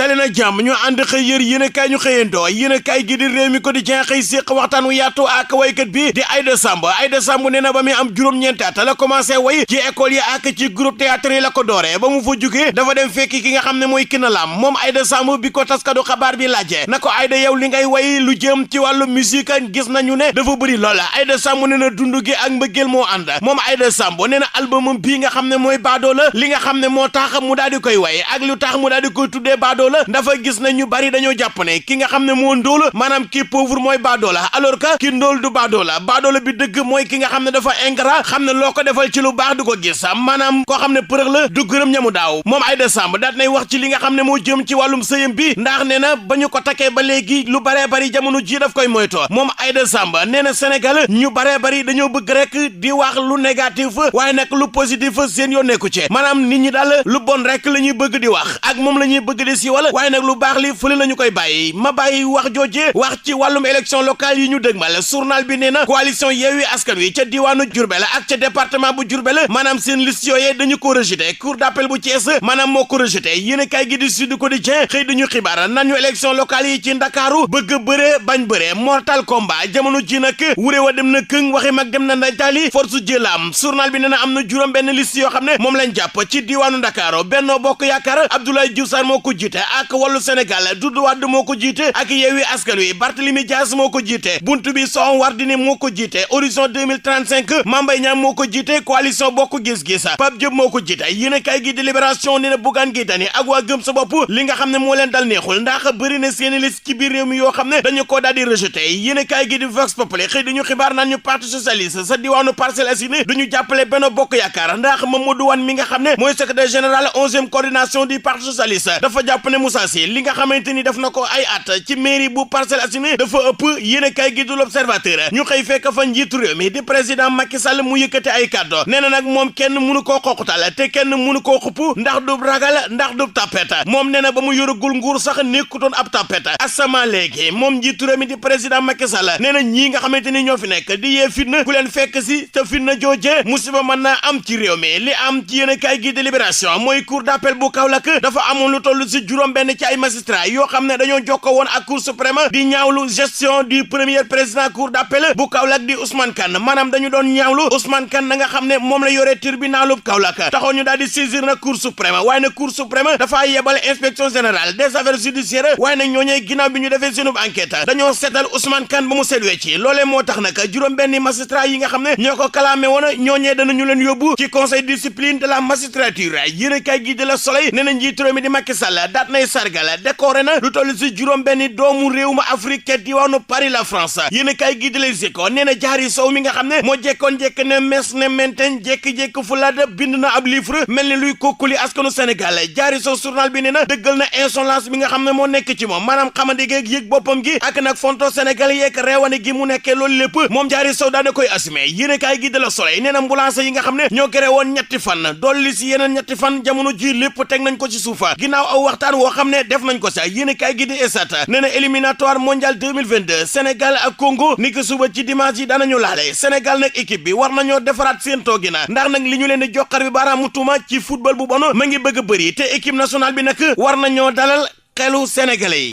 dali na jàmm ñu ànd xëy yër yéenekaay ñu xëyandoo yéenekaay gi di Rewmi Quotidien xëy séq waxtaan wu yaatu ak waykat bi di Aïda Samb nee na ba muy am juróom-ñeenti at la commencé way ci école yi ak ci groupe théâtre yi la ko dooree ba mu fa jugee dafa dem fekk ki nga xam ne mooy Kiné Lam moom Aïda Samb bi ko taskatu xabaar bi laajee na ko Aïda yow li ngay way lu jëm ci wàllu musique gis nañu ne dafa bëri loola Aïda Samb nee na dund gi ak mbëggeel moo ànd moom Aïda Samb nee na album bii nga xam ne mooy Baadoola li nga xam ne moo tax mu daal di koy way ak lu tax mu daal di koy tuddee Baadoola dafa gis ne ñu bari dañoo jàpp ne ki nga xam ne moo ndóol maanaam kii pauvre mooy Baadoola alors que ki ndóol du Baadoola Baadoola bi dëgg mooy ki nga xam ne dafa ingrat xam ne loo ko defal ci lu baax du ko gis maanaam koo xam ne përëg la du gërëm ñamu daaw moom Aïda Samb daat nay wax ci li nga xam ne moo jëm ci wàllum sëyam bi ndax nee na ba ñu ko takkee ba léegi lu baree bari jamono ji daf koy moytoo moom Aïda Samb nee na Sénégal ñu baree bari dañoo bëgg rek di wax lu négatif waaye nag lu positif seen yoon nekku ci maanaam nit ñi daal lu bon rek la ñuy bëgg di wax ak moom la ñuy bëgg di siiwal waaye nag lu baax li fële la ñu koy bàyyi ma bàyyi wax jooje wax ci wàllum élection locale yi ñu dëgmal journal bi nee na coalition Yewwi Askan Wi ca diwaanu Diourbel ak ca département bu Diourbel maanaam seen liste yooyee dañu ko rejeté cour d'appel bu Thiès maanaam moo ko rejeté yéen kay gi di Sud Quotidien xëy dañu xibaar nan ñu élection locale yi ci Ndakaaru bëgg bëree bañ bëree mortal combat jamono ji nag wuré wa dem na këng waxi mag dem na ndaytaali force jëlaam journal bi nee na am na juróom benn liste yoo xam ne moom lañ jàpp ci diwaanu Ndakaaru Benno Bokk Yaakaar Abdoulaye Diouf Sarr moo ko jiite ak Wallu Sénégal Doudou Wade moo ko jiite ak Yewwi Askan Wi Barthélémy Dias moo ko jiite buntu bi Soham Wardini moo ko jiite Horizon 2035 Mame Mbaye Niang moo ko jiite coalition Bokk Gis Gis Pape Diop moo ko jiite yéen kay gi di Libération nee na Bougane Gueye Dany ak waa Gëm Sa Bopp li nga xam ne moo leen dal neexul ndax bëri na seeni liste ci biir réew mi yoo xam ne dañu ko daal di rejeté yéen kay gi di Vox Populi xëy dañu xibaar naan ñu parti socialiste sa diwaanu Parcelles Assainies duñu jàppale Benno Bokk Yaakaar ndax Mamadou Wane mi nga xam ne mooy secrétaire général 11e coordination du parti socialiste dafa jàpp ne Moussa Sy li nga xamante ni def na ko ay at ci mairie bu Parcelles Assainies dafa ëpp yéen kay gi du L'Observateur ñu xëy fekk fa njiitu réew mi di président Macky Sall mu yëkkati ay kàddu nee na nag moom kenn mënu koo xoqutal te kenn mënu koo xupp ndax du ragal ndax du tapet moom nee na ba mu yoragul nguur sax nekkutoon ab tapet asama léegi moom njiitu réew mi di président Macky Sall nee na ñii nga xamante ni ñoo fi nekk di yee fitna ku leen fekk si te fitna jooje musiba mën naa am ci réew mi li am ci yéen kay gi de Libération mooy cour d'appel bu Kaolack dafa amoon lu toll si juróom benn ci ay magistrat yoo xam ne dañoo jokkoo woon ak cour suprême di ñaawlu gestion du premier président cour d'appel bu Kaolack di Ousmane Kane maanaam dañu doon ñaawlu Ousmane Kane na nga xam ne moom la yore tribunalu Kaolack taxoon ñu daal di saisir na cour suprême waaye nag cour suprême dafaa yebal inspection générale des affaires judiciaires waaye nag ñooñee ginnaaw bi ñu defee seenub enquête dañoo seetal Ousmane Kane ba mu seet wecci loolee moo tax nag juróom benn magistrat yi nga xam ne ñoo ko kalaame woon ñooñee danañu leen yóbbu ci conseil discipline de la magistrature yéen kay gi de la Soleil nee na njiitu réew mi di Macky Sall daat nay sargal décoré na lu toll si juróom benn doomu réew ma Afrique ca diwaanu Paris la France yéen kay gi de Les Échos nee na Diary Sow mi nga xam ne moo jekkoon jekk ne mes ne menten jekki-jekk fulaada bind na ab livre mel ni luy kokkuli askanu Sénégal Diary Sow journal bi nee na dëggal na insolence bi nga xam ne moo nekk ci moom maanaam xamante geeg yëg boppam gi ak nag fonto Sénégal yeeg reewane gi mu nekkee loolu lépp moom Diary Sow daana koy assumé yéen kay gi de la Soleil nee na ambulance yi nga xam ne ñoo gëree woon ñetti fan dolli si yeneen ñetti fan jamono ji lépp teg nañ ko ci suufa ginnaaw aw waxtaan woo xam ne def nañ ko sa yéen kay gi di Stades nee na éliminatoire mondial 2022 Sénégal ak Congo ni ki suba ci dimanche yi daanañu laale Sénégal nag équipe bi war nañoo defaraat seen toogina ndax nag li ñu leen di joxar bi baaraamu tuuma ci football bu bon ma ngi bëgg a bëri te équipe nationale bi nag war nañoo dalal xelu sénégalais yi